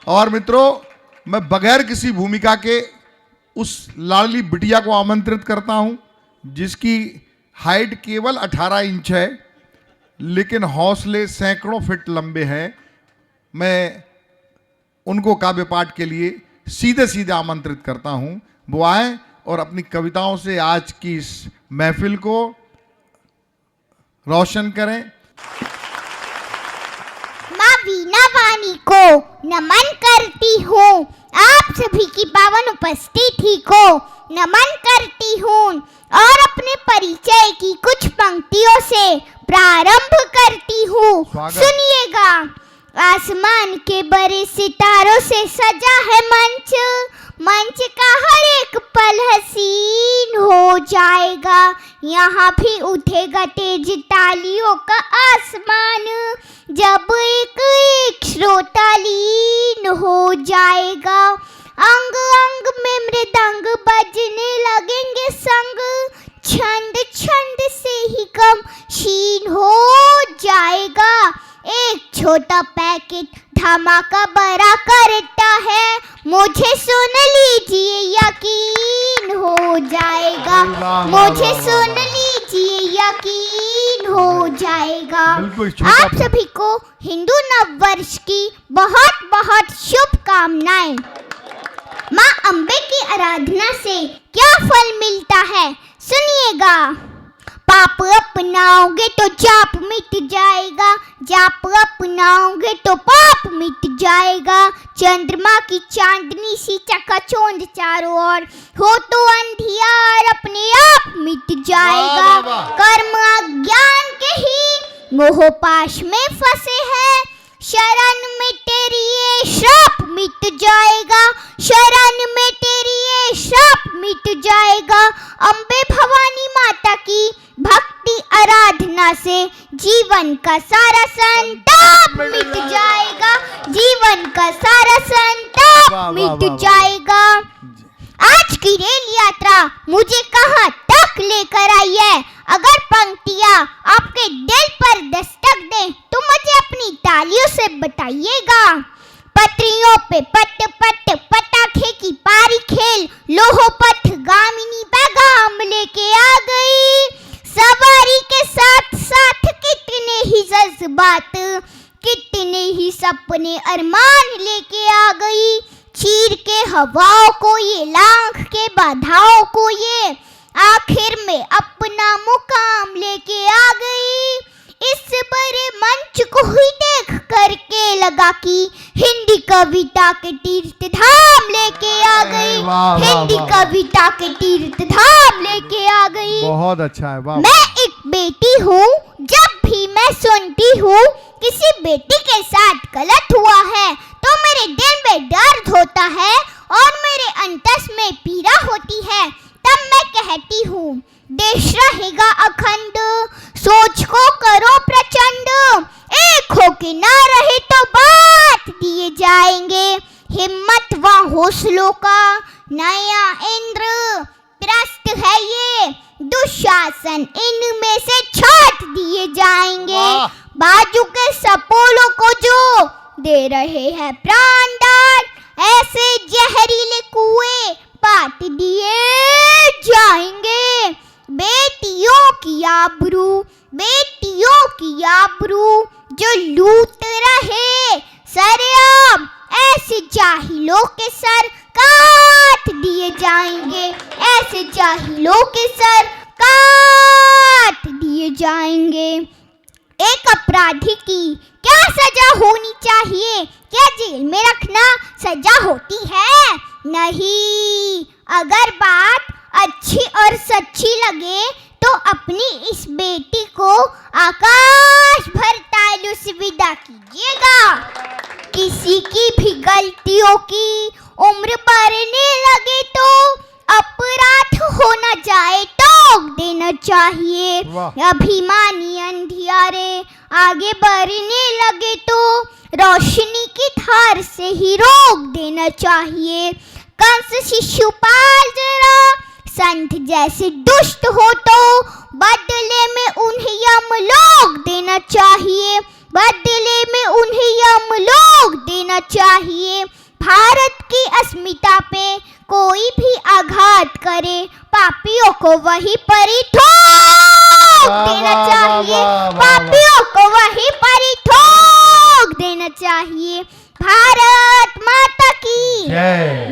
और मित्रों, मैं बगैर किसी भूमिका के उस लाडली बिटिया को आमंत्रित करता हूं जिसकी हाइट केवल 18 इंच है लेकिन हौसले सैकड़ों फीट लंबे हैं। मैं उनको काव्य पाठ के लिए सीधे सीधे आमंत्रित करता हूं, वो आए और अपनी कविताओं से आज की इस महफिल को रोशन करें। माँ वीणा वाणी को नमन करती हूँ, आप सभी की पावन उपस्थिति को नमन करती हूँ और अपने परिचय की कुछ पंक्तियों से प्रारंभ करती हूँ। सुनिएगा। आसमान के बड़े सितारों से सजा है मंच, मंच का हर एक पल हसीन हो जाएगा। यहाँ भी उठेगा तेज तालियों का आसमान, जब एक एक श्रोता लीन हो जाएगा। अंग अंग में मृदंग बजने लगेंगे संग, छंद छंद से ही कम शीन हो जाएगा। एक छोटा पैकेट धमाका बड़ा करता है, मुझे सुन लीजिए यकीन हो जाएगा। मुझे सुन लीजिए यकीन हो जाएगा। आप सभी को हिंदू नववर्ष की बहुत बहुत शुभकामनाएं। माँ अम्बे की आराधना से क्या फल मिलता है, सुनिएगा। पाप अपनाओगे तो जाप मिट जाएगा, जाप अपनाओगे तो पाप मिट जाएगा। चंद्रमा की चांदनी सी चकाचौंध चारों ओर हो तो अंधियार अपने आप मिट जाएगा। कर्म अज्ञान के ही मोह पाश में फंसे हैं, शरण में तेरी ये श्राप मिट जाएगा। शरण में तेरी ये श्राप मिट जाएगा। अम्बे भवानी माता की भक्ति आराधना से जीवन का सारा संताप मिट जाएगा। जीवन का सारा संताप मिट जाएगा। आज की रेल यात्रा मुझे कहाँ तक लेकर आई है, अगर पंक्तियाँ आपके दिल पर दस्तक दें तो मुझे अपनी तालियों से बताइएगा। पटरियों पे पट पट पटाखे की पारी खेल, लोहो पथ गामिनी पैगाम लेके आ गई। सवारी के साथ साथ कितने ही जज्बात, कितने ही सपने अरमान लेके आ गई। चीर के हवाओं को ये, लांघ के बाधाओं को ये, आखिर में अपना मुकाम लेके आ गई। इस बड़े मंच को ही देख करके लगा कि हिंदी कविता के तीर्थ धाम लेके आ गई। हिंदी कविता के तीर्थ धाम लेके आ गई। बहुत अच्छा है। वाह। मैं एक बेटी हूँ, जब भी मैं सुनती हूँ किसी बेटी के साथ गलत हुआ है तो मेरे दिल में दर्द होता है और मेरे अंतस में पीड़ा होती है। तब मैं कहती हूँ देश रहेगा अखंड, सोच को करो प्रचंड, एक होके ना रहे तो बात दिए जाएंगे। हिम्मत व हौसलों का नया इंद्र प्रस्थ है ये, दुशासन इनमें से छाट दिए जाएंगे। बाजू के सपोलों को जो दे रहे हैं प्राणदान, ऐसे जहरीले कुएं पाट दिए जाएंगे। बेटियों की आबरू, बेटियों की आबरू जो लूट रहे सरेआम, ऐसे जाहिलों के सर काट दिए जाएंगे। ऐसे जाहिलों के सर काट दिए जाएंगे। एक अपराधी की क्या सजा होनी चाहिए, क्या जेल में रखना सजा होती है? नहीं। अगर बात अच्छी और सच्ची लगे तो अपनी इस बेटी को आकाश भर तालियों से विदा कीजिएगा। किसी की भी गलतियों की उम्र बढ़ने लगे तो अपराध हो न जाए टोक देना चाहिए। अभिमानी अंधियारे आगे बढ़ने लगे तो रोशनी की धार से ही रोक देना चाहिए। कंस शिशुपाल जरा संत जैसे दुष्ट हो तो बदले में उन्हें यमलोक देना चाहिए। बदले में उन्हें यमलोक देना चाहिए। भारत की अस्मिता पे कोई भी आघात करे, पापियों को वही परी ठोक देना चाहिए। पापियों को वही परी ठोक देना चाहिए। भारत माता की जय।